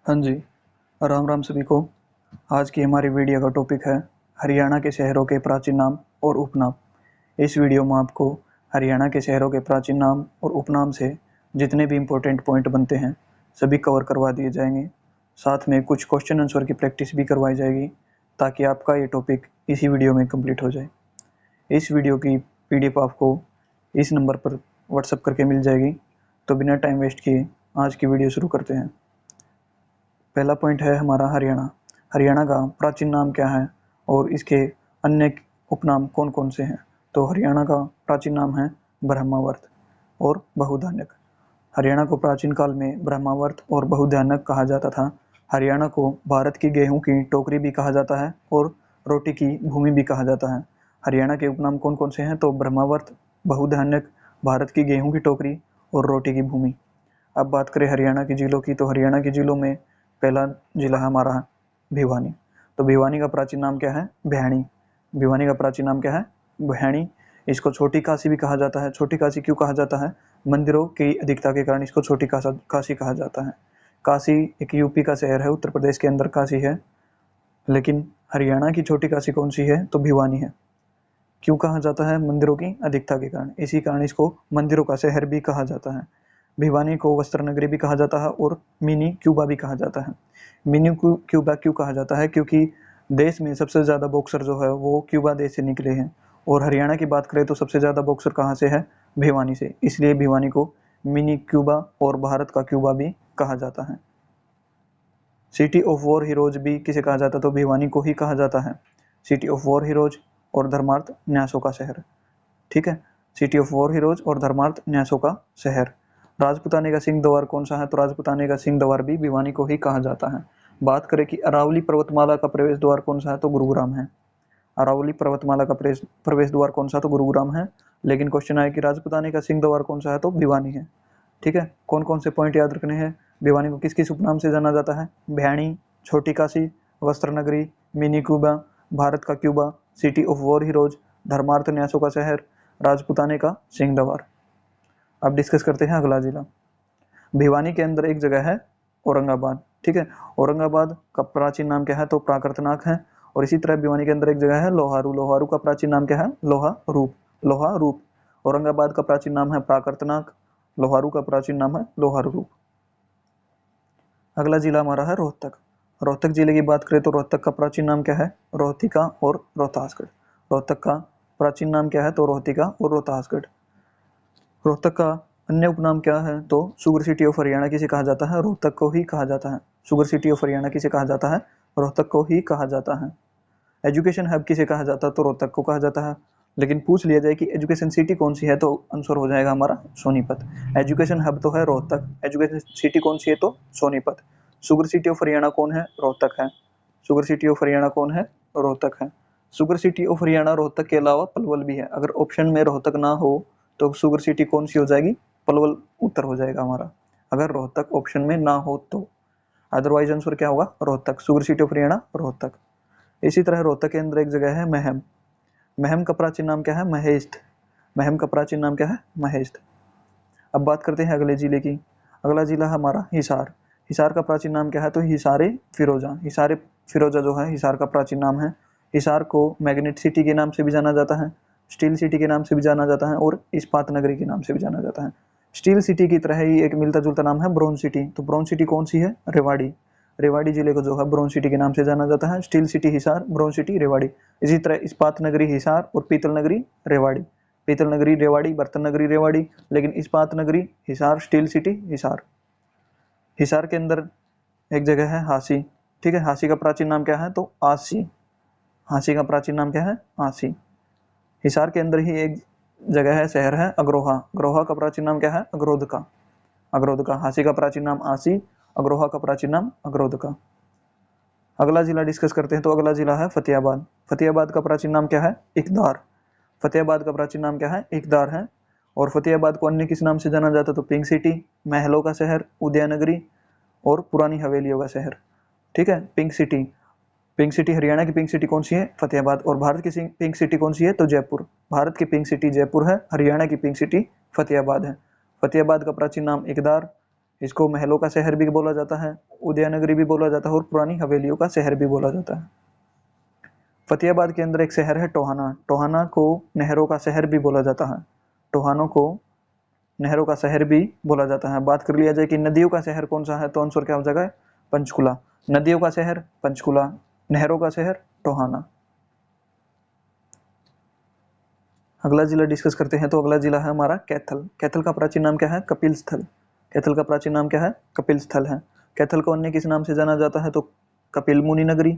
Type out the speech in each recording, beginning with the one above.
हाँ जी, राम राम सभी को। आज की हमारी वीडियो का टॉपिक है हरियाणा के शहरों के प्राचीन नाम और उपनाम। इस वीडियो में आपको हरियाणा के शहरों के प्राचीन नाम और उपनाम से जितने भी इम्पोर्टेंट पॉइंट बनते हैं सभी कवर करवा दिए जाएंगे। साथ में कुछ क्वेश्चन आंसर की प्रैक्टिस भी करवाई जाएगी ताकि आपका ये टॉपिक इसी वीडियो में कंप्लीट हो जाए। इस वीडियो की पीडीएफ आपको इस नंबर पर व्हाट्सएप करके मिल जाएगी। तो बिना टाइम वेस्ट किए आज की वीडियो शुरू करते हैं। पहला पॉइंट है हमारा हरियाणा। हरियाणा का प्राचीन नाम क्या है और इसके अन्य उपनाम कौन कौन से हैं? तो हरियाणा का प्राचीन नाम है ब्रह्मावर्त और बहुधान्यक। हरियाणा को प्राचीन काल में ब्रह्मावर्त और बहुधान्यक कहा जाता था। हरियाणा को भारत की गेहूं की टोकरी भी कहा जाता है और रोटी की भूमि भी कहा जाता है। हरियाणा के उपनाम कौन कौन से हैं? तो ब्रह्मावर्त, बहुधान्यक, भारत की गेहूं की टोकरी और रोटी की भूमि। अब बात करें हरियाणा के जिलों की, तो हरियाणा के जिलों में पहला जिला है हमारा भिवानी। तो भिवानी का प्राचीन नाम क्या है? भैणी। भिवानी का प्राचीन नाम क्या है? भैणी। इसको छोटी काशी भी कहा जाता है। छोटी काशी क्यों कहा जाता है? मंदिरों की अधिकता के कारण इसको छोटी काशी कहा जाता है। काशी एक यूपी का शहर है, उत्तर प्रदेश के अंदर काशी है, लेकिन हरियाणा की छोटी काशी कौन सी है? तो भिवानी है। क्यों कहा जाता है? मंदिरों की अधिकता के कारण। इसी कारण इसको मंदिरों का शहर भी कहा जाता है। भिवानी को वस्त्र नगरी भी कहा जाता है और मिनी क्यूबा भी कहा जाता है। मिनी क्यूबा क्यों कहा जाता है? क्योंकि देश में सबसे ज़्यादा बॉक्सर जो है वो क्यूबा देश से निकले हैं। और हरियाणा की बात करें तो सबसे ज़्यादा बॉक्सर कहाँ से है? भिवानी से। इसलिए भिवानी को मिनी क्यूबा और भारत का क्यूबा भी कहा जाता है। सिटी ऑफ वॉर हीरोज भी किसे कहा जाता है? तो भिवानी को ही कहा जाता है। सिटी ऑफ वॉर हीरोज और धर्मार्थ न्यासों का शहर। ठीक है, सिटी ऑफ वॉर हीरोज और धर्मार्थ न्यासों का शहर। राजपुताने का सिंह द्वार कौन सा है? तो राजपुताने का सिंह द्वार भी भिवानी को ही कहा जाता है। बात करें कि अरावली पर्वतमाला का प्रवेश द्वार कौन सा है? तो गुरुग्राम है। अरावली पर्वतमाला का प्रवेश द्वार कौन सा? तो गुरुग्राम है। लेकिन क्वेश्चन आया कि राजपुताने का सिंह द्वार कौन सा है? तो भिवानी है। ठीक है, कौन कौन से पॉइंट याद रखने हैं? भिवानी को किस किस उपनाम से जाना जाता है? भैणी, छोटी काशी, वस्त्र नगरी, मिनी क्यूबा, भारत का Cuba, city of war heroes, धर्मार्थ न्यासों का शहर, राजपुताने का सिंह द्वार। अब डिस्कस करते हैं अगला जिला। भिवानी के अंदर एक जगह है औरंगाबाद। ठीक है, औरंगाबाद का प्राचीन नाम क्या है? तो प्राकृतनाक है। और इसी तरह भिवानी के अंदर एक जगह है लोहारू। लोहारू का प्राचीन नाम क्या है? लोहा रूप। लोहा रूप। औरंगाबाद का प्राचीन नाम है प्राकृतनाक, लोहारू का प्राचीन नाम है लोहारू रूप। अगला जिला हमारा है रोहतक। रोहतक जिले की बात करें तो रोहतक का प्राचीन नाम क्या है? रोहतिका और रोहतासगढ़। रोहतक का प्राचीन नाम क्या है? तो रोहतिका और रोहतासगढ़। रोहतक का अन्य उपनाम क्या है? तो शुगर सिटी ऑफ हरियाणा किसे कहा जाता है? रोहतक को ही कहा जाता है। शुगर सिटी ऑफ हरियाणा किसे कहा जाता है? रोहतक को ही कहा जाता है। एजुकेशन हब किसे कहा जाता है? तो रोहतक को कहा जाता है। लेकिन पूछ लिया जाए कि एजुकेशन सिटी कौन सी है, तो आंसर हो जाएगा हमारा सोनीपत। एजुकेशन हब तो है रोहतक, एजुकेशन सिटी कौन सी है? तो Sonipat. Sugar city of Haryana कौन है? रोहतक है। शुगर सिटी ऑफ हरियाणा कौन है? रोहतक है। Sugar city of Haryana Rohtak के अलावा पलवल भी है। अगर ऑप्शन में रोहतक ना हो तो शुगर सिटी कौन सी हो जाएगी? पलवल उत्तर हो जाएगा हमारा, अगर रोहतक ऑप्शन में ना हो तो। अदरवाइज आंसर क्या होगा? Rohtak. Sugar city of Haryana Rohtak. इसी तरह रोहतक के अंदर एक जगह है महम। महम का प्राचीन नाम क्या है? महेश्त। महम का प्राचीन नाम क्या है? महेश्त। अब बात करते हैं अगले जिले की। अगला जिला है हमारा हिसार। हिसार का प्राचीन नाम क्या है? तो हिसारे फिरोजा। हिसारे फिरोजा जो है हिसार का प्राचीन नाम है। हिसार को मैग्नेट सिटी के नाम से भी जाना जाता है, स्टील सिटी के नाम से भी जाना जाता है और इस्पात नगरी के नाम से भी जाना जाता है। स्टील सिटी की तरह ही एक मिलता जुलता नाम है ब्रोंज सिटी। तो ब्रोंज सिटी कौन सी है? रेवाड़ी। रेवाड़ी जिले को जो है ब्रोंज सिटी के नाम से जाना जाता है। Steel city Hisar, bronze city Rewari. इसी तरह इस्पात नगरी हिसार और पीतल नगरी रेवाड़ी। पीतल नगरी रेवाड़ी, बर्तन नगरी रेवाड़ी, लेकिन इस्पात नगरी हिसार, स्टील सिटी हिसार। हिसार के अंदर एक जगह है हासी। ठीक है, हासी का प्राचीन नाम क्या है? तो आसी। हासी का प्राचीन नाम क्या है? आसी। हिसार के अंदर ही एक जगह है, शहर है अग्रोहा। अग्रोहा का प्राचीन नाम क्या है? अग्रोध का। अग्रोध का। हासी का प्राचीन नाम आसी, अग्रोहा का प्राचीन नाम अग्रोध का। अगला जिला डिस्कस करते हैं, तो अगला जिला है फतेहाबाद। फतेहाबाद का प्राचीन नाम क्या है? इकदार। फतेहाबाद का प्राचीन नाम क्या है? इकदार है। और फतेहाबाद को अन्य किस नाम से जाना जाता है? तो पिंक सिटी, महलों का शहर, उदयनगरी और पुरानी हवेलियों का शहर। ठीक है, pink city. Pink city Haryana की पिंक सिटी कौन सी है? फतेहाबाद। और भारत की पिंक सिटी कौन सी है? तो जयपुर। भारत की पिंक सिटी जयपुर है, हरियाणा की पिंक सिटी फतेहाबाद है। फतेहाबाद का प्राचीन नाम इकदार, इसको महलों का शहर भी बोला जाता है, उदयनगरी भी बोला जाता है और पुरानी हवेलियों का शहर भी बोला जाता है। फतेहाबाद के अंदर एक शहर है टोहाना, टोहाना को नहरों का शहर भी बोला जाता है, टोहानों को नहरों का शहर भी बोला जाता है। बात कर लिया जाए कि नदियों का शहर कौन सा है, तो आंसर क्या हो जाएगा, पंचकुला। नदियों का शहर पंचकुला, नहरों का शहर टोहाना। अगला जिला डिस्कस करते हैं, तो अगला जिला है हमारा कैथल। कैथल का प्राचीन नाम क्या है, कपिल स्थल। कैथल का प्राचीन नाम क्या है, कपिल स्थल है। कैथल को अन्य किस नाम से जाना जाता है, तो कपिल मुनि नगरी,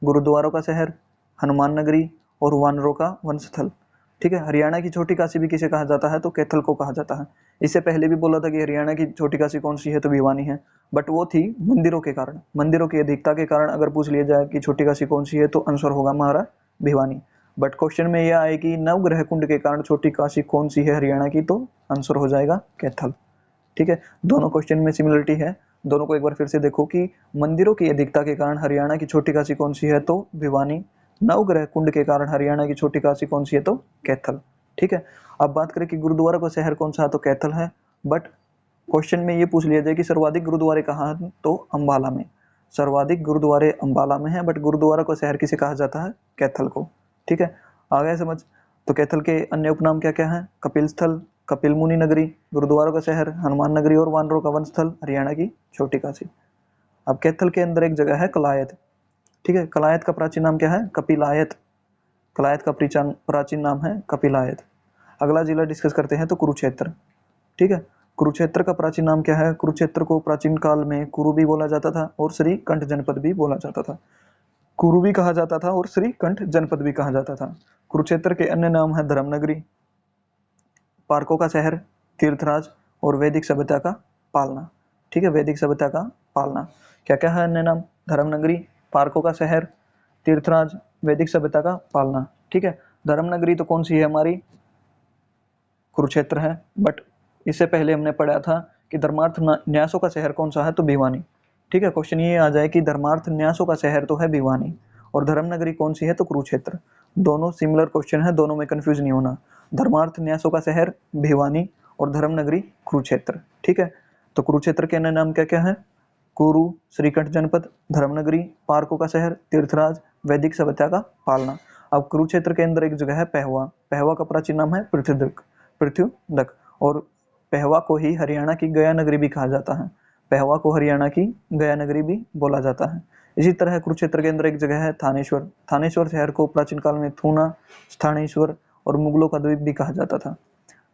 गुरुद्वारों का शहर, हनुमान नगरी और वानरों का वनस्थल। ठीक है, हरियाणा की छोटी काशी भी किसे कहा जाता है, तो कैथल को कहा जाता है। इससे पहले भी बोला था कि हरियाणा की छोटी काशी कौन सी है, तो भिवानी है, बट वो थी मंदिरों के कारण, मंदिरों की अधिकता के कारण अगर पूछ लिया जाए कि छोटी काशी कौन सी है, तो आंसर होगा हमारा भिवानी। बट क्वेश्चन में यह आए कि नवग्रह कुंड के कारण छोटी काशी कौन सी है हरियाणा की, तो आंसर हो जाएगा कैथल। ठीक है, दोनों क्वेश्चन में सिमिलरिटी है, दोनों को एक बार फिर से देखो कि मंदिरों की अधिकता के कारण हरियाणा की छोटी काशी कौन सी है, तो भिवानी। नवग्रह कुंड के कारण हरियाणा की छोटी काशी कौन सी है, तो कैथल। ठीक है, अब बात करें कि गुरुद्वारा का शहर कौन सा है, तो कैथल है। बट क्वेश्चन में ये पूछ लिया जाए कि सर्वाधिक गुरुद्वारे कहाँ हैं, तो अंबाला में। सर्वाधिक गुरुद्वारे अंबाला में है, बट गुरुद्वारा को शहर किसे कहा जाता है, कैथल को। ठीक है, आ गया समझ। तो कैथल के अन्य उपनाम क्या क्या है, कपिल स्थल, कपिल मुनि नगरी, गुरुद्वारों का शहर, हनुमान नगरी और वानरों का वन स्थल, हरियाणा की छोटी काशी। अब कैथल के अंदर एक जगह है कलायत। ठीक है, कलायत का प्राचीन नाम क्या है, कपिलायत। कलायत का प्राचीन नाम है कपिलायत। अगला जिला डिस्कस करते हैं, तो कुरुक्षेत्र। ठीक है, कुरुक्षेत्र का प्राचीन नाम क्या है, कुरुक्षेत्र को प्राचीन काल में कुरु भी बोला जाता था और श्रीकंठ जनपद भी बोला जाता था। कुरु भी कहा जाता था और श्रीकंठ जनपद भी कहा जाता था। कुरुक्षेत्र के अन्य नाम है धर्मनगरी, पार्कों का शहर, तीर्थराज और वैदिक सभ्यता का पालना। ठीक है, वैदिक सभ्यता का पालना। क्या क्या है अन्य नाम, धर्मनगरी, पार्कों का शहर, तीर्थराज, वैदिक सभ्यता का पालना। ठीक है, धर्मनगरी तो कौन सी है हमारी, कुरुक्षेत्र है। बट इससे पहले हमने पढ़ा था कि धर्मार्थ न्यासों का शहर कौन सा है, तो भिवानी। ठीक है, क्वेश्चन ये आ जाए कि धर्मार्थ न्यासों का शहर तो है भिवानी और धर्मनगरी कौन सी है, तो कुरुक्षेत्र। दोनों सिमिलर क्वेश्चन है, दोनों में कंफ्यूज नहीं होना। धर्मार्थ न्यासों का शहर भिवानी और धर्मनगरी कुरुक्षेत्र। ठीक है, तो कुरुक्षेत्र के अन्य नाम क्या क्या है, कुरु, श्रीकंठ जनपद, धर्मनगरी, पार्कों का शहर, तीर्थराज, वैदिक सभ्यता का पालना। अब कुरुक्षेत्र के अंदर एक जगह है पहवा, पहवा का प्राचीन नाम है पृथ्वीदक, पृथ्वीदक। और पहवा को ही हरियाणा की गया नगरी भी कहा जाता है, पहवा को हरियाणा की गया नगरी भी बोला जाता है। इसी तरह कुरुक्षेत्र के अंदर एक जगह है थानेश्वर, थानेश्वर शहर को प्राचीन काल में थूना, स्थानेश्वर और मुगलों का द्वीप भी कहा जाता था।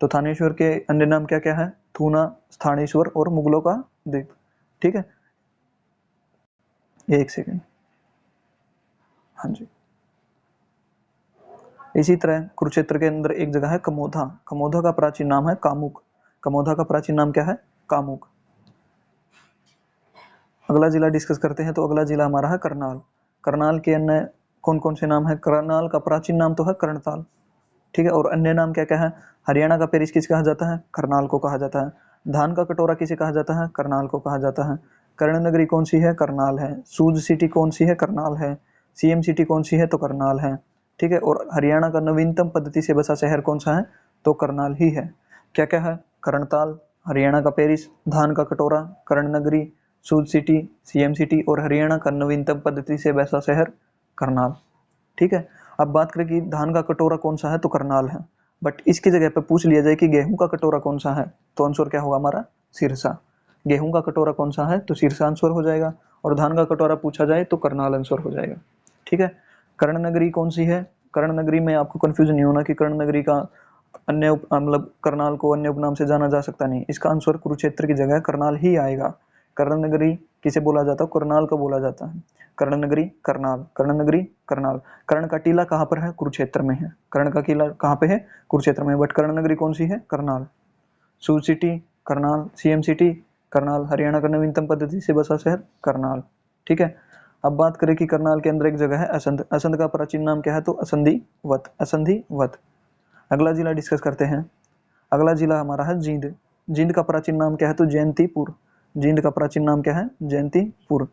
तो थानेश्वर के अन्य नाम क्या क्या है, थूना, स्थानेश्वर और मुगलों का द्वीप। ठीक है, एक सेकंड, हाँ जी। इसी तरह कुरुक्षेत्र के अंदर एक जगह है कमोधा, कमोधा का प्राचीन नाम है कामुक, कमोधा का प्राचीन नाम क्या है, कामुक। अगला जिला डिस्कस करते हैं, तो अगला जिला हमारा है करनाल। करनाल के अन्य कौन कौन से नाम है, करनाल का प्राचीन नाम तो है कर्णताल। ठीक है, और अन्य नाम क्या क्या है, हरियाणा का पेरिस किसे कहा जाता है, करनाल को कहा जाता है। धान का कटोरा किसे कहा जाता है, करनाल को कहा जाता है। कर्ण नगरी कौन सी है, करनाल है। सूज सिटी कौन सी है, करनाल है। सीएम सिटी कौन सी है, तो करनाल है। ठीक है, और हरियाणा का नवीनतम पद्धति से बसा शहर कौन सा है, तो करनाल ही है। क्या क्या है, कर्णताल, हरियाणा का पेरिस, धान का कटोरा, कर्ण नगरी, सूज सिटी, सीएम सिटी और हरियाणा का नवीनतम पद्धति से बसा शहर करनाल। ठीक है, अब बात करें कि धान का कटोरा कौन सा है, तो करनाल है। बट इसकी जगह पे पूछ लिया जाए कि गेहूं का कटोरा कौन सा है, तो आंसर क्या होगा हमारा, सिरसा। गेहूं का कटोरा कौन सा है, तो सिरसा आंसर हो जाएगा। और धान का कटोरा पूछा जाए तो करनाल आंसर हो जाएगा। ठीक है, कर्ण नगरी कौन सी है, कर्ण नगरी में आपको कंफ्यूज नहीं होना कि कर्ण नगरी का अन्य मतलब करनाल को अन्य उपनाम से जाना जा सकता नहीं, इसका आंसर कुरुक्षेत्र की जगह करनाल ही आएगा। कर्ण नगरी किसे बोला जाता है, करनाल को बोला जाता है। कर्ण नगरी करनाल, कर्ण नगरी करनाल। कर्ण का टीला कहाँ पर है, कुरुक्षेत्र में है। कर्ण का किला कहाँ पे है, कुरुक्षेत्र में। बट कर्ण नगरी कौन सी है, करनाल। सूज city Karnal, CM city Karnal, Haryana का नवीनतम पद्धति से बसा शहर करनाल। ठीक है, अब बात करें कि करनाल के अंदर एक जगह है असंध, असंध का प्राचीन नाम क्या है, तो असंधिवत, असंधिवत। अगला जिला डिस्कस करते हैं, अगला जिला हमारा है जींद। जींद का प्राचीन नाम क्या है, तो जयंतीपुर। जींद का प्राचीन नाम क्या है, जयंतीपुर।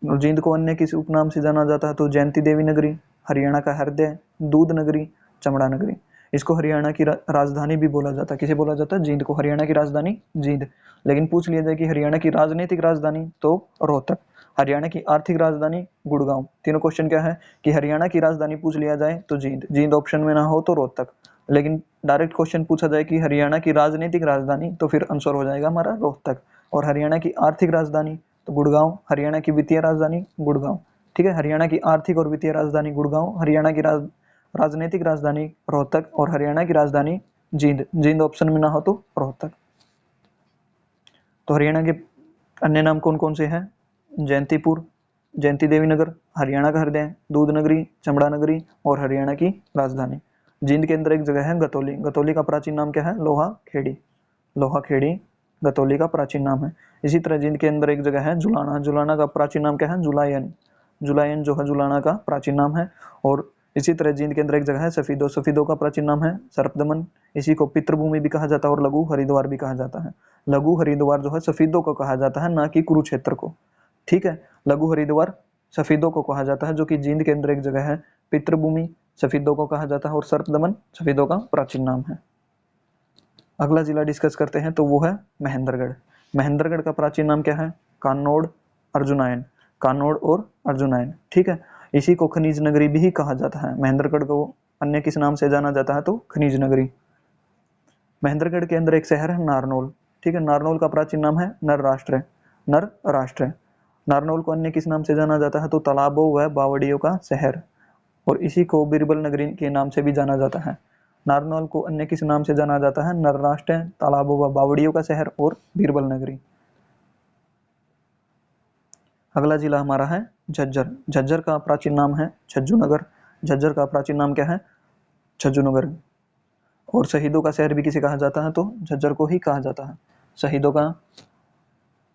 जींद को अन्य किस उपनाम से जाना जाता है, तो जयंती देवी नगरी, हरियाणा का हृदय, दूध नगरी, चमड़ा नगरी। इसको हरियाणा की राजधानी भी बोला जाता है। किसे बोला जाता है? जींद को। हरियाणा की राजधानी जींद। लेकिन पूछ लिया जाए कि हरियाणा की राजनीतिक राजधानी, तो रोहतक। हरियाणा की आर्थिक राजधानी गुड़गांव। तीनों क्वेश्चन क्या है कि हरियाणा की राजधानी पूछ लिया जाए तो जींद, जींद ऑप्शन में ना हो तो रोहतक। लेकिन डायरेक्ट क्वेश्चन पूछा जाए कि हरियाणा की राजनीतिक राजधानी, तो फिर आंसर हो जाएगा हमारा रोहतक। और हरियाणा की आर्थिक राजधानी तो गुड़गांव। हरियाणा की वित्तीय राजधानी गुड़गांव। ठीक है, हरियाणा की आर्थिक और वित्तीय राजधानी गुड़गांव, हरियाणा की राजनीतिक राजधानी रोहतक, और हरियाणा की राजधानी जींद। जींद ऑप्शन में ना हो तो रोहतक। तो हरियाणा के अन्य नाम कौन कौन से हैं? जयंतीपुर, जयंती देवी नगर, हरियाणा का हृदय, दूध नगरी, चमड़ा नगरी, और हरियाणा की राजधानी। जींद के अंदर एक जगह है गतौली। गतौली का प्राचीन नाम क्या है? लोहा खेड़ी। लोहा खेड़ी गतौली का प्राचीन नाम है। इसी तरह जींद के अंदर एक जगह है जुलाना। जुलाना का प्राचीन नाम क्या है? जुलायन। जुलायन जो है जुलाना का प्राचीन नाम है। और इसी तरह जींद के अंदर एक जगह है सफीदो। सफीदो का प्राचीन नाम है सर्पदमन। इसी को पितृभूमि भी कहा जाता है और लघु हरिद्वार भी कहा जाता है। लघु हरिद्वार जो है सफीदो को कहा जाता है, ना कि कुरुक्षेत्र को। ठीक है, लघु हरिद्वार सफीदो को कहा जाता है, जो कि जींद के अंदर एक जगह है। पितृभूमि सफीदो को कहा जाता है, और सर्पदमन सफीदो का प्राचीन नाम है। अगला जिला डिस्कस करते हैं, तो वो है महेंद्रगढ़। महेंद्रगढ़ का प्राचीन नाम क्या है? कान्नौड़, अर्जुनायन। कान्नौड़ और अर्जुनायन। ठीक है, इसी को खनिज नगरी भी कहा जाता है। महेंद्रगढ़ को अन्य किस नाम से जाना जाता है? तो खनिज नगरी। महेंद्रगढ़ के अंदर एक शहर है नारनौल। ठीक है, नारनौल का प्राचीन नाम है नर राष्ट्र। नर राष्ट्र। नारनौल को अन्य किस नाम से जाना जाता है? तो तालाबों व बावड़ियों का शहर, और इसी को बीरबल नगरी के नाम से भी जाना जाता है। नारनौल को अन्य किस नाम से जाना जाता है? नर राष्ट्र, तालाबों व बावड़ियों का शहर, और बीरबल नगरी। अगला जिला हमारा है झज्जर। झज्जर का प्राचीन नाम है छज्जूनगर। झज्जर का प्राचीन नाम क्या है? छज्जूनगर। और शहीदों का शहर भी किसे कहा जाता है? तो झज्जर को ही कहा जाता है, शहीदों का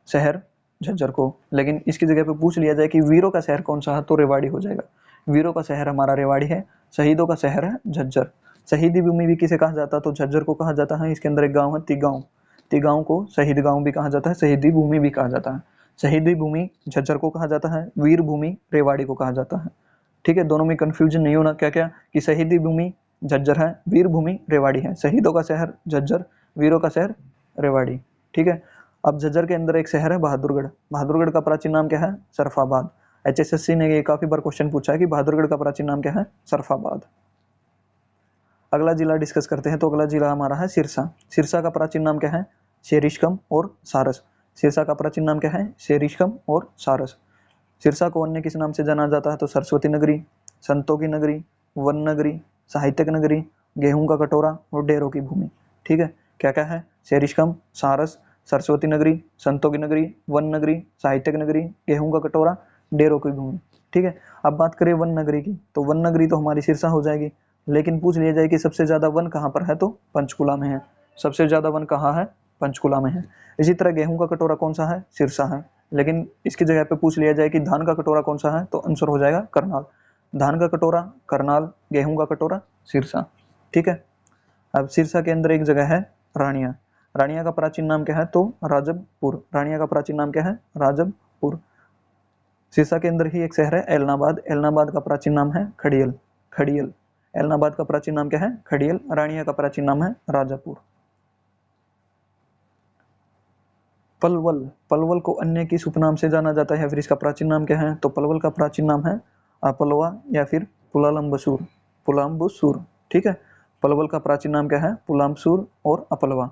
शहर झज्जर को। लेकिन इसकी जगह पे पूछ लिया जाए कि वीरों का शहर कौन सा है, तो रेवाड़ी हो जाएगा। वीरों का शहर हमारा रेवाड़ी है, शहीदों का शहर है झज्जर। शहीदी भूमि भी किसे कहा जाता है? तो झज्जर को कहा जाता है। इसके अंदर एक गांव है तिगांव। तिगांव को शहीद गांव भी कहा जाता है, शहीदी भूमि भी कहा जाता है। शहीदी भूमि झज्जर को कहा जाता है, वीर भूमि रेवाड़ी को कहा जाता है। ठीक है, दोनों में कंफ्यूजन नहीं होना। क्या क्या कि शहीदी भूमि झज्जर है, वीर भूमि रेवाड़ी है। शहीदों का शहर झज्जर, वीरों का शहर रेवाड़ी। ठीक है, अब झज्जर के अंदर एक शहर है बहादुरगढ़। बहादुरगढ़ का प्राचीन नाम क्या है? सरफाबाद। एचएसएससी ने ये काफी बार क्वेश्चन पूछा है कि बहादुरगढ़ का प्राचीन नाम क्या है? सरफाबाद। अगला जिला डिस्कस करते हैं, तो अगला जिला हमारा है सिरसा। सिरसा का प्राचीन नाम क्या है? शेरिशकम और सारस। सिरसा का प्राचीन नाम क्या है? शेरिशकम और सारस। सिरसा को अन्य किस नाम से जाना जाता है? तो सरस्वती नगरी, संतों की नगरी, वन नगरी, साहित्यक नगरी, गेहूं का कटोरा, और डेरों की भूमि। ठीक है, क्या क्या है? शेरिशकम, सारस, सरस्वती नगरी, संतों की नगरी, वन नगरी, साहित्यक नगरी, गेहूं का कटोरा, डेरों की भूमि। ठीक है, अब बात करें वन नगरी की, तो वन नगरी तो हमारी सिरसा हो जाएगी। लेकिन पूछ लिया जाए कि सबसे ज्यादा वन कहाँ पर है? तो पंचकुला में है। सबसे ज्यादा वन कहाँ है? पंचकुला में है। इसी तरह गेहूं का कटोरा कौन सा है? सिरसा है। लेकिन इसकी जगह पे पूछ लिया जाए कि धान का कटोरा कौन सा है, तो आंसर हो जाएगा करनाल। धान का कटोरा करनाल, गेहूं का कटोरा सिरसा। ठीक है, अब सिरसा के अंदर एक जगह है रानिया। रानिया का प्राचीन नाम क्या है? तो राजबपुर। रानिया का प्राचीन नाम क्या है? राजबपुर। सिरसा के अंदर ही एक शहर है एलनाबाद। एलनाबाद का प्राचीन नाम है खड़ियल। खड़ियल। एलनाबाद का प्राचीन नाम क्या है? खड़ियल। रानिया का प्राचीन नाम है राजापुर। पलवल। पलवल को अन्य किस उपनाम से जाना जाता है, फिर इसका प्राचीन नाम क्या है? तो पलवल का प्राचीन नाम है अपलवा या फिर पुलालंबसूर। पुलाम्बुसूर। ठीक है, पलवल का प्राचीन नाम क्या है? पुलाम्बसूर और अपलवा।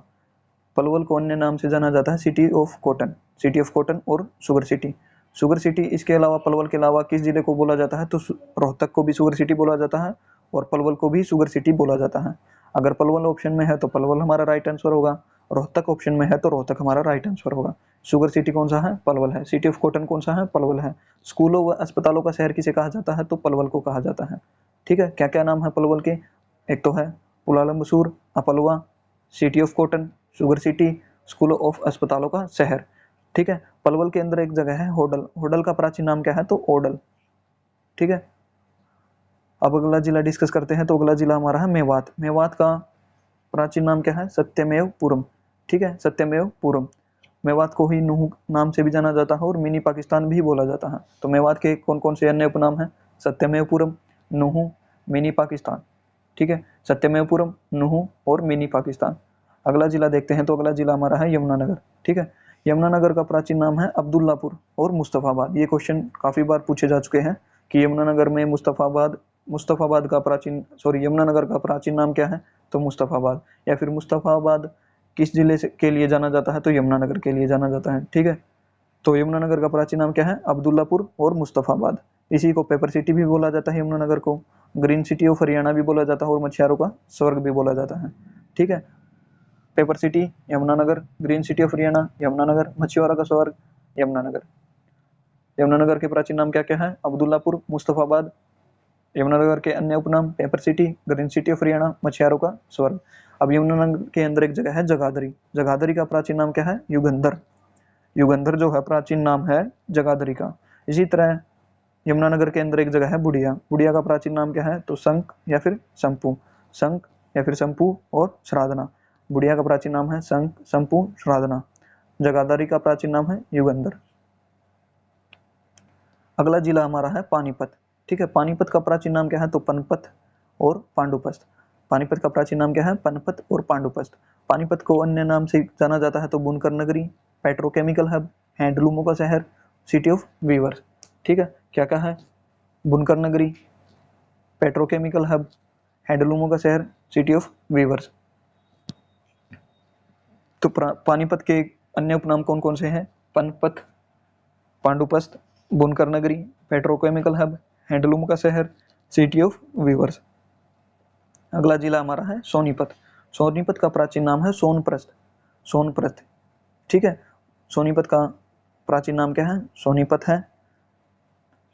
पलवल को अन्य नाम से जाना जाता है city of cotton. City of cotton और शुगर सिटी। शुगर सिटी, इसके अलावा पलवल के अलावा किस जिले को बोला जाता है? तो रोहतक को भी शुगर सिटी बोला जाता है, और पलवल को भी शुगर सिटी बोला जाता है। अगर पलवल ऑप्शन में है तो पलवल हमारा राइट आंसर होगा, रोहतक ऑप्शन में है तो रोहतक हमारा राइट आंसर होगा। शुगर सिटी कौन सा है? पलवल है। सिटी ऑफ कॉटन कौन सा है? पलवल है। स्कूलों व अस्पतालों का शहर किसे कहा जाता है? तो पलवल को कहा जाता है। ठीक है, क्या क्या नाम है पलवल के? एक तो है पुलालंबसूर, अपलवा, city of cotton, sugar city, स्कूलों ऑफ अस्पतालों का शहर। ठीक है, पलवल के अंदर एक जगह है होडल। होडल का प्राचीन नाम क्या है? तो ओडल। ठीक है, अब अगला जिला डिस्कस करते हैं, तो अगला जिला हमारा है मेवात। मेवात का प्राचीन नाम क्या है? सत्यमेवपुरम। ठीक है, सत्यमेवपुरम। मेवात को ही नूह नाम से भी जाना जाता है और मिनी पाकिस्तान भी बोला जाता है। तो मेवात के कौन कौन से अन्य उपनाम हैं? सत्यमेवपुरम, नूह, मिनी पाकिस्तान। ठीक है, सत्यमेवपुरम, नुहू और मिनी पाकिस्तान। अगला जिला देखते हैं, तो अगला जिला हमारा है यमुनानगर। ठीक है, यमुनानगर का प्राचीन नाम है अब्दुल्लापुर और मुस्तफाबाद। ये क्वेश्चन काफी बार पूछे जा चुके हैं कि यमुनानगर में मुस्तफाबाद का यमुनानगर का प्राचीन नाम क्या है, तो मुस्तफाबाद। या फिर मुस्तफाबाद किस जिले से के लिए जाना जाता है, तो यमुनानगर के लिए जाना जाता है। ठीक है, तो यमुनानगर का प्राचीन नाम क्या है, अब्दुल्लापुर और मुस्तफाबाद। इसी को पेपर सिटी भी बोला जाता है, यमुनानगर को ग्रीन सिटी ऑफ हरियाणा भी बोला जाता है और मछुआरों का स्वर्ग भी बोला जाता है। ठीक है, paper city Yamunanagar, green city of Haryana Yamunanagar, मछुआरों का स्वर्ग यमुनानगर। यमुनानगर के प्राचीन नाम क्या क्या है, अब्दुल्लापुर, मुस्तफाबाद। यमुनानगर के अन्य उपनाम paper city, green city of Haryana, मछुआरों का स्वर्ग। अब यमुनानगर के अंदर एक जगह है जगाधरी। जगाधरी का प्राचीन नाम क्या है, युगंधर। युगंधर जो है प्राचीन नाम है जगाधरी का। इसी तरह यमुनानगर के अंदर एक जगह है बुढ़िया। बुढ़िया का प्राचीन नाम क्या है, तो संक या फिर संपू। संक या फिर संपू और श्राद्धना। बुढ़िया का प्राचीन नाम है संक, संपू, श्राद्धना। जगाधरी का प्राचीन नाम है युगंधर। अगला जिला हमारा है पानीपत। ठीक है, पानीपत का प्राचीन नाम क्या है, तो पनपत और पांडुपस्त। पानीपत का प्राचीन नाम क्या है, पनपत और पांडुपस्त। पानीपत को अन्य नाम से जाना जाता है तो बुनकर नगरी, पेट्रोकेमिकल हब, हैंडलूमों का शहर, सिटी ऑफ वीवर्स। ठीक है, क्या क्या है, बुनकर नगरी, पेट्रोकेमिकल हब, हैंडलूमों का शहर, सिटी ऑफ वीवर्स। तो पानीपत के अन्य उपनाम कौन कौन से हैं, पनपत, पांडुपस्त, बुनकर नगरी, पेट्रोकेमिकल हब, हैंडलूम का शहर, सिटी ऑफ वीवर्स। अगला जिला हमारा है सोनीपत। सोनीपत का प्राचीन नाम है सोनप्रस्थ। सोनप्रस्थ, ठीक है, सोनीपत का प्राचीन नाम क्या है, सोनीपत है।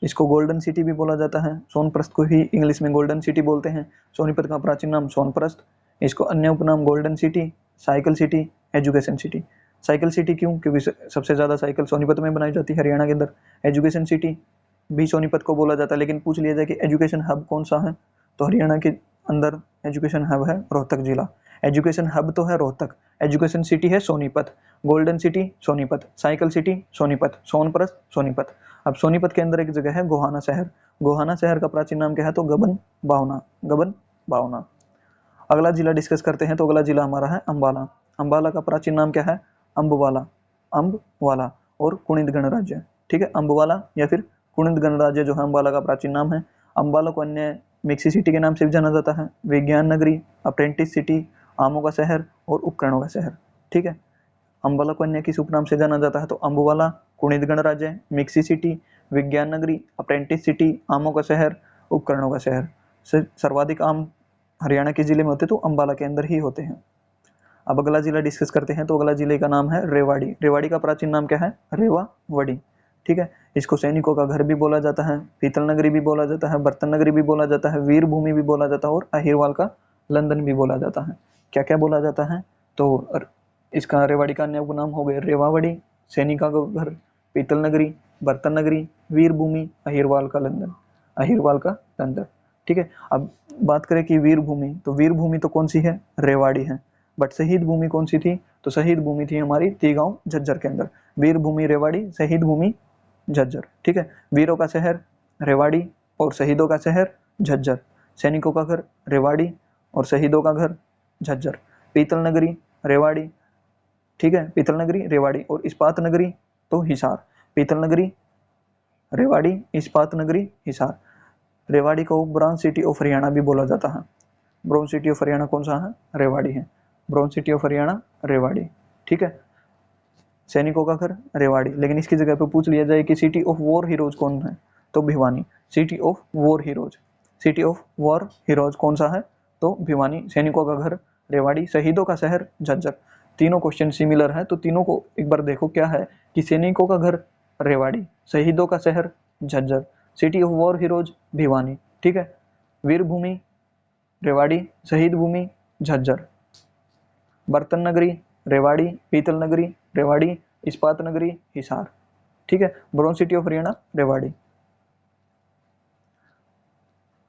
इसको गोल्डन सिटी भी बोला जाता है, सोनप्रस्थ को ही इंग्लिश में गोल्डन सिटी बोलते हैं। सोनीपत का प्राचीन नाम सोनप्रस्थ। इसको अन्य उपनाम golden city, cycle city, education city. Cycle city क्यों, क्योंकि सबसे ज्यादा साइकिल सोनीपत में बनाई जाती है हरियाणा के अंदर। एजुकेशन सिटी भी सोनीपत को बोला जाता है, लेकिन पूछ लिया जाए कि एजुकेशन हब कौन सा है, तो हरियाणा के अंदर एजुकेशन हब है रोहतक जिला। एजुकेशन हब तो है रोहतक, एजुकेशन सिटी है Sonipat, golden city Sonipat, cycle city Sonipat, Sonprastha Sonipat. अब सोनीपत के अंदर एक जगह है गोहाना शहर। गोहाना शहर का प्राचीन नाम क्या है, तो गबन बावना, गबन बावना। अगला जिला डिस्कस करते हैं, तो अगला जिला हमारा है अंबाला। अंबाला का प्राचीन नाम क्या है, अम्बवाला, अम्बवाला और कुणिद गणराज्य। ठीक है, अम्बवाला या फिर कुणिद गणराज्य जो है अंबाला का प्राचीन नाम है। अंबाला को अन्य मिक्सी सिटी के नाम से भी जाना जाता है, विज्ञान नगरी, अप्रेंटिस सिटी, आमों का शहर और उपकरणों का शहर। ठीक है, अंबाला को अन्य किस उपनाम से जाना जाता है, तो अम्बवाला, कुणिद गणराज्य, मिक्सी सिटी, विज्ञान नगरी, अप्रेंटिस सिटी, आमों का शहर, उपकरणों का शहर। सर्वाधिक आम हरियाणा के जिले में होते तो अंबाला के अंदर ही होते हैं। अब अगला जिला डिस्कस करते हैं, तो अगला जिले का नाम है रेवाड़ी। रेवाड़ी का प्राचीन नाम क्या है, रेवावड़ी। ठीक है, इसको सैनिकों का घर भी बोला जाता है, पीतल नगरी भी बोला जाता है, बर्तन नगरी भी बोला जाता है, वीर भूमि भी बोला जाता है और अहिरवाल का लंदन भी बोला जाता है। क्या क्या बोला जाता है, तो इसका रेवाड़ी का अन्य उपनाम हो गए रेवावड़ी, सैनिका का घर, पीतल नगरी, बर्तन नगरी, वीर भूमि, अहिरवाल का लंदन, अहिरवाल का लंदन। ठीक है, अब बात करें कि वीर भूमि, तो वीर भूमि तो कौन सी है, रेवाड़ी है। बट शहीद भूमि कौन सी थी, तो शहीद भूमि थी हमारी तीगांव झज्जर के अंदर। वीर भूमि रेवाड़ी, शहीद भूमि झज्जर। ठीक है, वीरों का शहर रेवाड़ी और शहीदों का शहर झज्जर। सैनिकों का घर रेवाड़ी और शहीदों का घर झज्जर। पीतल नगरी रेवाड़ी, ठीक है, पीतल नगरी रेवाड़ी और इस्पात नगरी तो हिसार। पीतल नगरी रेवाड़ी, इस्पात नगरी हिसार। रेवाड़ी को ब्रॉन्ज सिटी ऑफ हरियाणा भी बोला जाता है। ब्रॉन्ज सिटी ऑफ हरियाणा कौन सा है, रेवाड़ी है। Bronze city of Haryana Rewari. ठीक है, सैनिकों का घर रेवाड़ी, लेकिन इसकी जगह पे पूछ लिया जाए कि सिटी ऑफ वॉर हीरोज कौन है, तो Bhiwani. City of war heroes, city of war heroes कौन सा है, तो भिवानी। सैनिकों का घर रेवाड़ी, शहीदों का शहर झज्जर। तीनों क्वेश्चन सिमिलर है, तो तीनों को एक बार देखो क्या है कि सैनिकों का घर रेवाड़ी, शहीदों का शहर Jhajjar, city of war heroes Bhiwani. ठीक है, वीर भूमि रेवाड़ी, शहीद भूमि झज्जर, बर्तन नगरी रेवाड़ी, पीतल नगरी रेवाड़ी, इस्पात नगरी हिसार। ठीक है, bronze city of Haryana Rewari.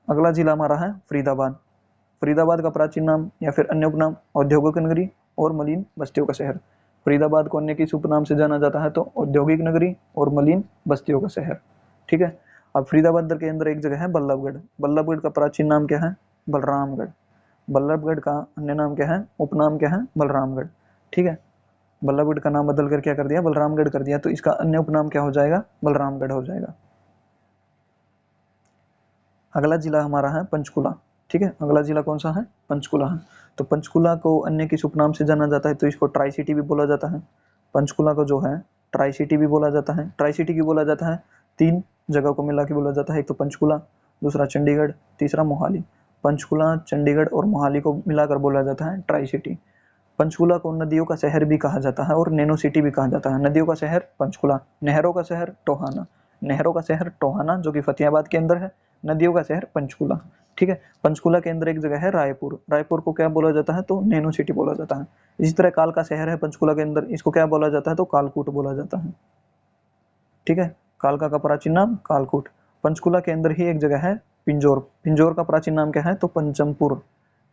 अगला जिला हमारा है फरीदाबाद। फरीदाबाद का प्राचीन नाम या फिर अन्य उपनाम औद्योगिक नगरी और मलिन बस्तियों का शहर। फरीदाबाद को अन्य किस उपनाम से जाना जाता है, तो औद्योगिक नगरी और मलिन बस्तियों का शहर। ठीक है, अब फरीदाबाद के अंदर एक जगह है बल्लभगढ़। बल्लभगढ़ का प्राचीन नाम क्या है, बलरामगढ़। बल्लभगढ़ का अन्य नाम क्या है, उपनाम क्या है, बलरामगढ़। ठीक है, बल्लभगढ़ का नाम बदल कर क्या कर दिया, बलरामगढ़ कर दिया, तो इसका अन्य उपनाम क्या हो जाएगा, बलरामगढ़ हो जाएगा। अगला जिला हमारा है पंचकुला। ठीक है, अगला जिला कौन सा है, पंचकुला है। तो पंचकुला को अन्य किस उपनाम से जाना जाता है, तो इसको ट्राई सिटी भी बोला जाता है। पंचकुला को जो है ट्राई सिटी भी बोला जाता है। ट्राई सिटी की बोला जाता है, 3 जगह को मिला के बोला जाता है, एक तो पंचकुला, दूसरा चंडीगढ़, तीसरा मोहाली। पंचकुला, चंडीगढ़ और मोहाली को मिलाकर बोला जाता है ट्राई सिटी। पंचकुला को नदियों का शहर भी कहा जाता है और नैनो सिटी भी कहा जाता है। नदियों का शहर पंचकुला, नहरों का शहर टोहाना। नहरों का शहर टोहाना जो कि फतेहाबाद के अंदर है, नदियों का शहर पंचकुला। ठीक है, पंचकुला के अंदर एक जगह है रायपुर। रायपुर को क्या बोला जाता है, तो नैनो सिटी बोला जाता है। इसी तरह काल का शहर है पंचकुला के अंदर, इसको क्या बोला जाता है, तो कालकूट बोला जाता है। ठीक है, कालका का प्राचीन नाम कालकूट। पंचकुला के अंदर ही एक जगह है पिंजौर। पिंजौर का प्राचीन नाम क्या है, तो पंचमपुर।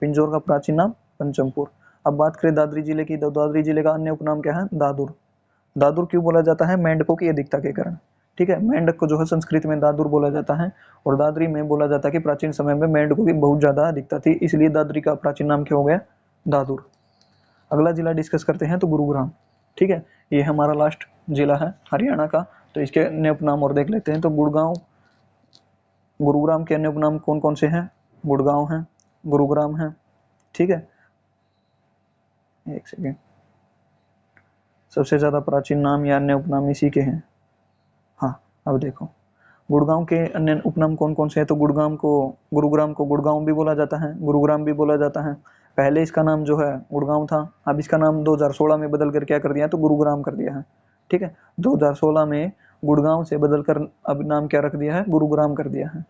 पिंजौर का प्राचीन नाम पंचमपुर। अब बात करें दादरी जिले की, तो दादरी जिले का अन्य उपनाम क्या है, दादुर। दादुर क्यों बोला जाता है, मेंढकों की अधिकता के कारण। ठीक है, मेंढक को जो है संस्कृत में दादुर बोला जाता है, और दादरी में बोला जाता है कि प्राचीन समय में मेंढकों की बहुत ज्यादा अधिकता थी, इसलिए दादरी का प्राचीन नाम क्या हो गया, दादुर। अगला जिला डिस्कस करते हैं, तो गुरुग्राम। ठीक है, ये हमारा लास्ट जिला है हरियाणा का, तो इसके अन्य उपनाम और देख लेते हैं। तो गुड़गांव, गुरुग्राम के अन्य उपनाम कौन कौन से हैं, गुड़गांव है, गुरुग्राम है। ठीक है, एक सेकेंड, सबसे ज्यादा प्राचीन नाम या अन्य उपनाम इसी के हैं। हाँ, अब देखो गुड़गांव के अन्य उपनाम कौन कौन से हैं, तो गुरुग्राम को गुड़गांव भी बोला जाता है, गुरुग्राम भी बोला जाता है। पहले इसका नाम जो है गुड़गांव था, अब इसका नाम 2016 में बदल कर क्या कर दिया, तो गुरुग्राम कर दिया है। ठीक है, 2016 में गुड़गांव से बदल कर अब नाम क्या रख दिया है, गुरुग्राम कर दिया है।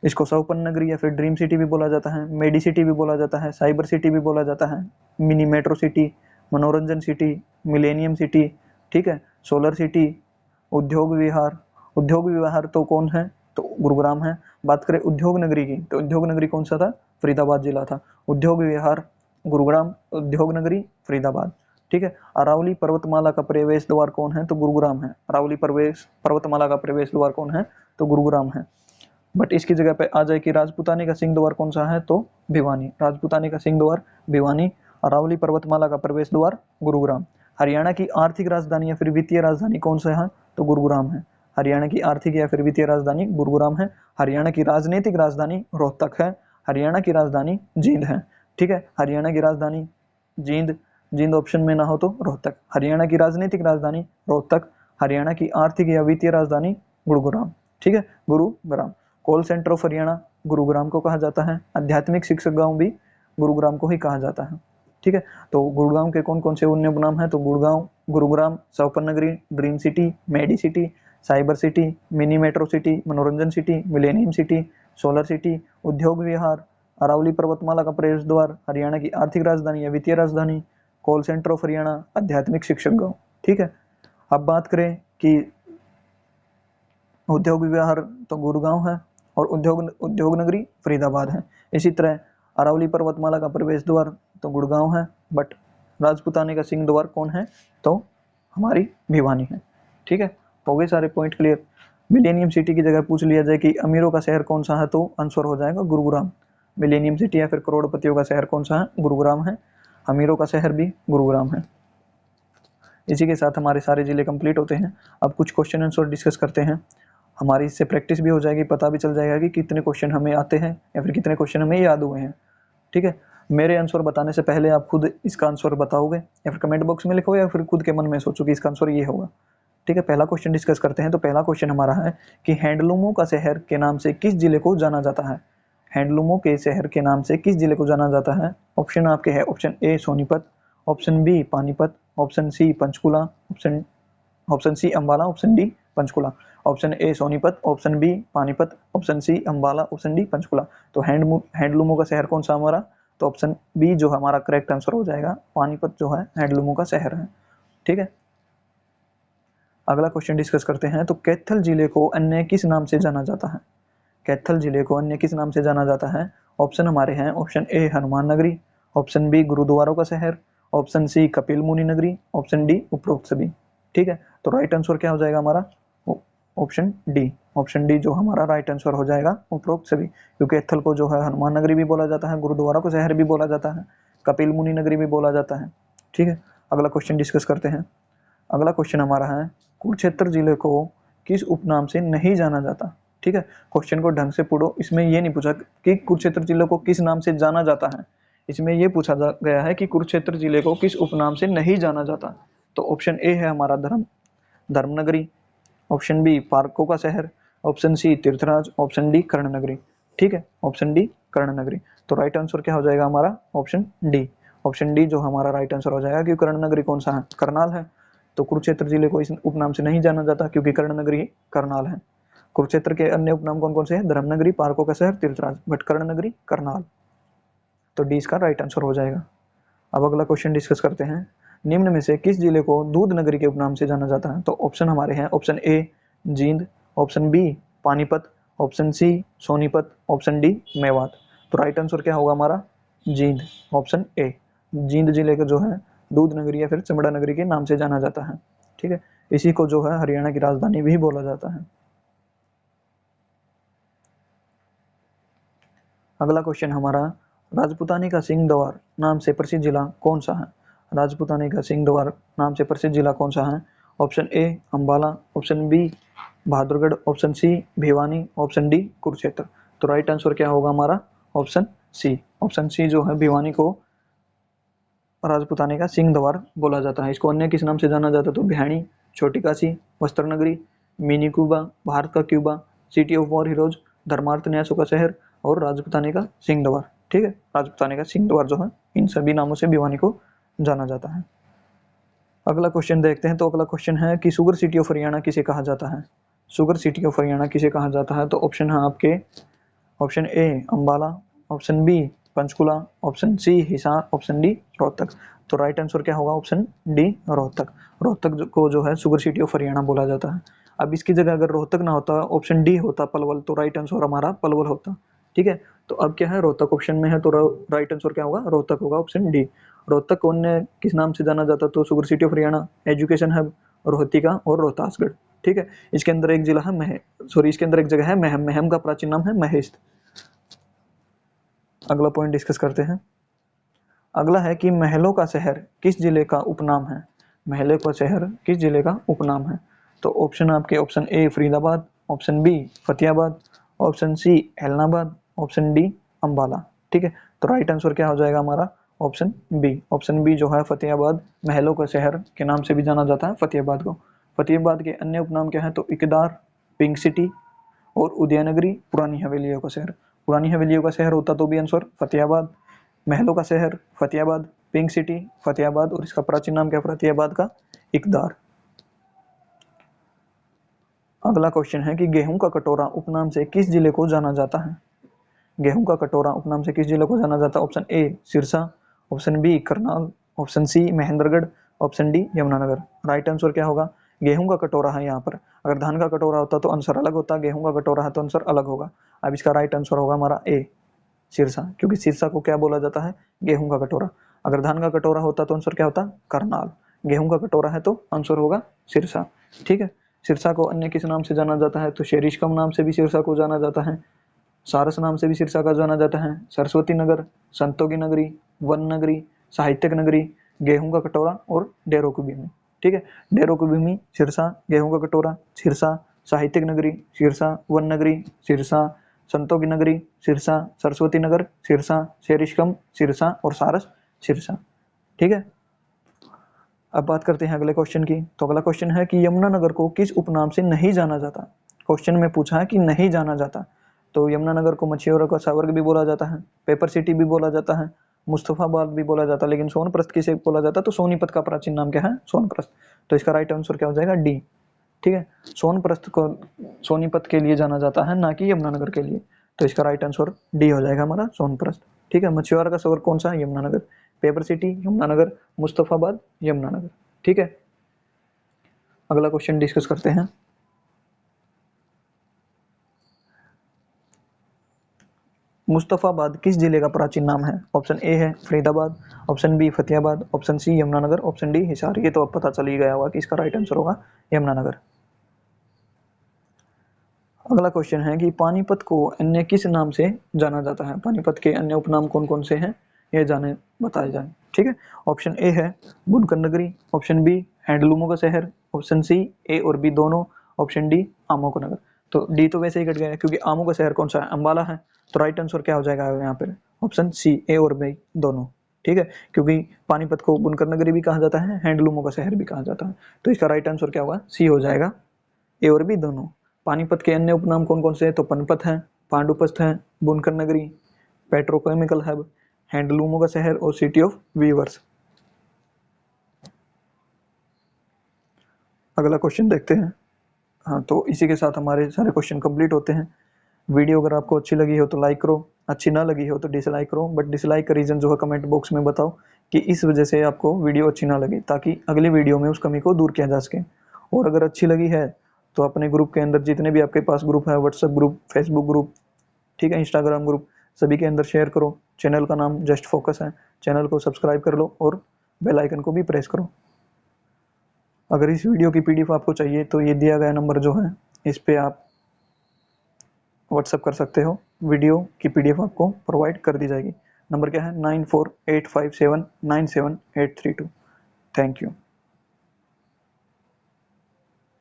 इसको सौपन नगरी या फिर ड्रीम सिटी भी बोला जाता है, मेडी सिटी भी बोला जाता है, साइबर सिटी भी बोला जाता है, मिनी मेट्रो सिटी, मनोरंजन सिटी, मिलेनियम सिटी। ठीक है, सोलर सिटी, उद्योग विहार। उद्योग विहार तो कौन है, तो गुरुग्राम है। बात करें उद्योग नगरी की, तो उद्योग नगरी कौन सा था, फरीदाबाद जिला था। उद्योग विहार गुरुग्राम, उद्योग नगरी फरीदाबाद। ठीक है, अरावली पर्वतमाला का प्रवेश द्वार कौन है, तो गुरुग्राम है। अरावली पर्वतमाला का प्रवेश द्वार कौन है, तो गुरुग्राम है। बट इसकी जगह पे आ जाए कि राजपूतानी का सिंह द्वार कौन सा है, तो भिवानी। राजपूतानी का सिंह द्वार भिवानी। अरावली पर्वतमाला का प्रवेश द्वार गुरुग्राम। हरियाणा की आर्थिक राजधानी या फिर वित्तीय राजधानी कौन सा है, तो गुरुग्राम है। हरियाणा की आर्थिक या फिर वित्तीय राजधानी गुरुग्राम है। हरियाणा की राजनीतिक राजधानी रोहतक है। हरियाणा की राजधानी जींद है। ठीक है, हरियाणा की राजधानी जींद, जींद ऑप्शन में ना हो तो रोहतक। हरियाणा की राजनीतिक राजधानी रोहतक। हरियाणा की आर्थिक या वित्तीय राजधानी गुरुग्राम। ठीक है, Gurugram. Call centre of Haryana Gurugram को कहा जाता है। आध्यात्मिक शिक्षक गांव भी गुरुग्राम को ही कहा जाता है। ठीक है, तो गुड़गांव के कौन कौन से अन्य उपनाम है, तो गुड़गांव, गुरुग्राम, सौपन नगरी, dream city, medi city, cyber city, mini metro city, मनोरंजन city, millennium city, solar city, Udyog Vihar, Aravalli पर्वतमाला का प्रवेश द्वार, हरियाणा की आर्थिक राजधानी या वित्तीय राजधानी, कॉल सेंटर ऑफ हरियाणा, आध्यात्मिक शिक्षक गांव। ठीक है, अब बात करें कि उद्योग विहार तो गुड़गांव है, और उद्योग नगरी फरीदाबाद है। इसी तरह अरावली पर्वतमाला का प्रवेश द्वार तो गुड़गांव है, बट राजपूताने का सिंह द्वार कौन है, तो हमारी भिवानी है। ठीक है, हो गए सारे पॉइंट क्लियर। मिलेनियम सिटी की जगह पूछ लिया जाए कि अमीरों का शहर कौन सा है, तो आंसर हो जाएगा गुरुग्राम। मिलेनियम सिटी या फिर करोड़पतियों का शहर कौन सा है, गुरुग्राम है। अमीरों का शहर भी गुरुग्राम है। इसी के साथ हमारे सारे जिले कंप्लीट होते हैं। अब कुछ क्वेश्चन आंसर डिस्कस करते हैं, हमारी इससे प्रैक्टिस भी हो जाएगी, पता भी चल जाएगा कि कितने क्वेश्चन हमें आते हैं या फिर कितने क्वेश्चन हमें याद हुए हैं। ठीक है, मेरे आंसर बताने से पहले आप खुद इसका आंसर बताओगे या फिर कमेंट बॉक्स में लिखोगे या फिर खुद के मन में सोचो कि इसका आंसर ये होगा। ठीक है, पहला क्वेश्चन डिस्कस करते हैं। तो पहला क्वेश्चन हमारा है कि हैंडलूमों का शहर के नाम से किस जिले को जाना जाता है। हैंडलूमों के शहर के नाम से किस जिले को जाना जाता है। ऑप्शन आपके है, option A Sonipat, option B Panipat, option C Panchkula, option C Ambala, option D Panchkula. Option A Sonipat, option B Panipat, option C Ambala, option D Panchkula. तो हैंडलूमों का शहर कौन सा हमारा, तो ऑप्शन बी जो हमारा करेक्ट आंसर हो जाएगा, पानीपत जो है हैंडलूमों का शहर है। ठीक है, अगला क्वेश्चन डिस्कस करते हैं। तो कैथल जिले को अन्य किस नाम से जाना जाता है। कैथल जिले को अन्य किस नाम से जाना जाता है। ऑप्शन हमारे हैं, ऑप्शन ए हनुमान नगरी, ऑप्शन बी गुरुद्वारों का शहर, ऑप्शन सी कपिल मुनि नगरी, ऑप्शन डी उपरोक्त सभी। ठीक है, तो राइट आंसर क्या हो जाएगा हमारा, ऑप्शन डी। ऑप्शन डी जो हमारा राइट आंसर हो जाएगा उपरोक्त सभी, क्योंकि एथल को जो है हनुमान नगरी भी बोला जाता है, गुरुद्वारा को शहर भी बोला जाता है, कपिल मुनि नगरी भी बोला जाता है। ठीक है, अगला क्वेश्चन डिस्कस करते हैं। अगला क्वेश्चन हमारा है कुरुक्षेत्र जिले को किस उपनाम से नहीं जाना जाता। ठीक है, क्वेश्चन को ढंग से पढ़ो। इसमें ये नहीं पूछा कि कुरुक्षेत्र जिले को किस नाम से जाना जाता है, इसमें यह पूछा गया है कि कुरुक्षेत्र जिले को किस उपनाम से नहीं जाना जाता। तो ऑप्शन ए है हमारा धर्मनगरी, ऑप्शन बी पार्कों का शहर, ऑप्शन सी तीर्थराज, ऑप्शन डी कर्ण नगरी। ठीक है, ऑप्शन डी कर्ण नगरी। तो राइट आंसर क्या हो जाएगा हमारा ऑप्शन डी। ऑप्शन डी जो हमारा राइट आंसर हो जाएगा, क्योंकि कर्ण नगरी कौन सा है, करनाल है। तो कुरुक्षेत्र जिले को इस उपनाम से नहीं जाना जाता क्योंकि कर्ण नगरी करनाल है। कुरुक्षेत्र के अन्य उपनाम कौन कौन से हैं, धर्मनगरी, पार्कों का शहर, तीर्थराज, बट कर्ण नगरी करनाल। तो डी इसका राइट आंसर हो जाएगा। अब अगला क्वेश्चन डिस्कस करते हैं। निम्न में से किस जिले को दूध नगरी के उपनाम से जाना जाता है। तो ऑप्शन हमारे हैं option A Jind, option B Panipat, option C Sonipat, option D Mewat. तो राइट आंसर क्या होगा हमारा जींद, ऑप्शन ए। जींद जिले का जो है दूध नगरी या फिर चमड़ा नगरी के नाम से जाना जाता है। ठीक है, इसी को जो है हरियाणा की राजधानी भी बोला जाता है। अगला क्वेश्चन हमारा राजपुतानी का सिंह द्वार नाम से प्रसिद्ध जिला कौन सा है। राजपुतानी का सिंह द्वार नाम से प्रसिद्ध जिला कौन सा है। Option A Ambala, option B Bahadurgarh, option C Bhiwani, option D Kurukshetra. तो राइट आंसर क्या होगा हमारा ऑप्शन सी। ऑप्शन सी जो है भिवानी को राजपुतानी का सिंह द्वार बोला जाता है। इसको अन्य किस नाम से जाना जाता है, तो भिवानी, छोटी काशी, वस्त्र नगरी, मिनी क्यूबा, भारत का Cuba, city of war heroes, धर्मार्थ न्यासों का शहर और राजपुतानी का सिंह द्वार। ठीक है, राजपुतानी का सिंह द्वार जो है इन सभी नामों से भिवानी को जाना जाता है। अगला क्वेश्चन देखते हैं। तो अगला क्वेश्चन है कि शुगर सिटी ऑफ हरियाणा किसे कहा जाता है। शुगर सिटी ऑफ हरियाणा किसे कहा जाता है। तो ऑप्शन है आपके option A Ambala, option B Panchkula, option C Hisar, option D Rohtak. तो राइट आंसर क्या होगा ऑप्शन डी रोहतक। रोहतक को जो है शुगर सिटी ऑफ हरियाणा बोला जाता है। अब इसकी जगह अगर रोहतक ना होता ऑप्शन डी होता पलवल, तो राइट आंसर हमारा पलवल होता। ठीक है, तो अब क्या है रोहतक ऑप्शन में है, तो राइट आंसर क्या होगा रोहतक होगा, ऑप्शन डी। रोहतक को अन्य किस नाम से जाना जाता, तो sugar city of Haryana, education hub, Rohtika और रोहतासगढ़। ठीक है, इसके अंदर एक जिला है इसके अंदर एक जगह है महम, महम का प्राचीन नाम है महेश। अगला पॉइंट डिस्कस करते हैं। अगला है कि महलों का शहर किस जिले का उपनाम है। महलों का शहर किस जिले का उपनाम है। तो ऑप्शन आपके option A Faridabad, option B Fatehabad, option C Ellenabad, option D Ambala. ठीक है, तो राइट आंसर क्या हो जाएगा हमारा ऑप्शन बी। ऑप्शन बी जो है फतेहाबाद महलों का शहर के नाम से भी जाना जाता है फतेहाबाद को। फतेहाबाद के अन्य उपनाम क्या है, तो इकदार, पिंक सिटी और उदयनगरी, पुरानी हवेलियों का शहर। पुरानी हवेलियों का शहर होता तो भी आंसर फतेहाबाद, महलों का शहर फतेहाबाद, पिंक सिटी फतेहाबाद और इसका प्राचीन नाम क्या फतेहाबाद का इकदार। अगला क्वेश्चन है कि गेहूं का कटोरा उपनाम से किस जिले को जाना जाता है। गेहूं का कटोरा उपनाम से किस जिले को जाना जाता है। Option A Sirsa, option B Karnal, option C Mahendragarh, option D Yamunanagar. Right answer क्या होगा, गेहूं का कटोरा है यहाँ पर। अगर धान का कटोरा होता तो आंसर अलग होता, गेहूं का कटोरा है तो आंसर अलग होगा। अब इसका राइट आंसर होगा हमारा ए सिरसा, क्योंकि सिरसा को क्या बोला जाता है, गेहूं का कटोरा। अगर धान का कटोरा होता तो आंसर क्या होता, करनाल। गेहूं का कटोरा है तो आंसर होगा सिरसा। ठीक है, सिरसा को अन्य किस नाम से जाना जाता है, तो शेरिशकम नाम से भी सिरसा को जाना जाता है, सारस नाम से भी सिरसा का जाना जाता है, सरस्वती नगर, संतों की नगरी, वन नगरी, साहित्यक नगरी, गेहूं का कटोरा और डेरों की भूमि। ठीक है, डेरों की भूमि सिरसा, गेहूं का कटोरा सिरसा, साहित्यक नगरी सिरसा, वन नगरी सिरसा, संतों की नगरी सिरसा, सरस्वती नगर सिरसा, शेरिशकम सिरसा और सारस सिरसा। ठीक है, अब बात करते हैं अगले क्वेश्चन की। तो अगला क्वेश्चन है कि यमुनानगर को किस उपनाम से नहीं जाना जाता। क्वेश्चन में पूछा है कि नहीं जाना जाता। तो यमुनानगर को मछुआरों का सावर्ग भी बोला जाता है, पेपर सिटी भी बोला जाता है, मुस्तफाबाद भी बोला जाता है, लेकिन सोनप्रस्थ किसे बोला जाता है, तो सोनीपत का प्राचीन नाम क्या है, सोनप्रस्थ। तो इसका राइट आंसर क्या हो जाएगा डी। ठीक है, सोनप्रस्थ को सोनीपत के लिए जाना जाता है, ना कि यमुनानगर के लिए। तो इसका राइट आंसर डी हो जाएगा हमारा सोनप्रस्थ। ठीक है, मछुआरा का सावर्ग कौन सा है, यमुनानगर, पेपर सिटी यमुनानगर, मुस्तफाबाद यमुनानगर। ठीक है, अगला क्वेश्चन डिस्कस करते हैं। मुस्तफाबाद किस जिले का प्राचीन नाम है। ऑप्शन ए है Faridabad, option B Fatehabad, option C Yamunanagar, option D Hisar. ये तो अब पता चल ही गया होगा कि इसका राइट आंसर होगा यमुनानगर। अगला क्वेश्चन है कि पानीपत को अन्य किस नाम से जाना जाता है। पानीपत के अन्य उपनाम कौन कौन से हैं, ये जाने बताए जाए। ठीक है, ऑप्शन ए है बुनकर नगरी, ऑप्शन बी हैंडलूमों का शहर, ऑप्शन सी ए और बी दोनों, ऑप्शन डी आमों का नगर। तो डी तो वैसे ही कट गया है क्योंकि आमों का शहर कौन सा है, अंबाला है। तो राइट आंसर क्या हो जाएगा यहाँ पर, ऑप्शन सी ए और बी दोनों। ठीक है, क्योंकि पानीपत को बुनकर नगरी भी कहा जाता है, हैंडलूमों का शहर भी कहा जाता है। तो इसका राइट आंसर क्या होगा, सी हो जाएगा, ए और बी दोनों। पानीपत के अन्य उपनाम कौन कौन से हैं, तो पनपत है, पांडुपस्त है, बुनकर नगरी, पेट्रोकेमिकल हब, हैंडलूमों का शहर और सिटी ऑफ वीवर्स। अगला क्वेश्चन देखते हैं। हाँ, तो इसी के साथ हमारे सारे क्वेश्चन कंप्लीट होते हैं। वीडियो अगर आपको अच्छी लगी हो तो लाइक करो, अच्छी ना लगी हो तो डिसलाइक करो, बट डिसलाइक का रीज़न जो है कमेंट बॉक्स में बताओ कि इस वजह से आपको वीडियो अच्छी ना लगी, ताकि अगले वीडियो में उस कमी को दूर किया जा सके। और अगर अच्छी लगी है तो अपने ग्रुप के अंदर जितने भी आपके पास ग्रुप है, व्हाट्सएप ग्रुप, फेसबुक ग्रुप, ठीक है, इंस्टाग्राम ग्रुप, सभी के अंदर शेयर करो। चैनल का नाम जस्ट फोकस है, चैनल को सब्सक्राइब कर लो और बेल आइकन को भी प्रेस करो। अगर इस वीडियो की पीडीएफ आपको चाहिए तो ये दिया गया नंबर जो है इस पे आप व्हाट्सएप कर सकते हो, वीडियो की पीडीएफ आपको प्रोवाइड कर दी जाएगी। नंबर क्या है, 9485797832। Thank you.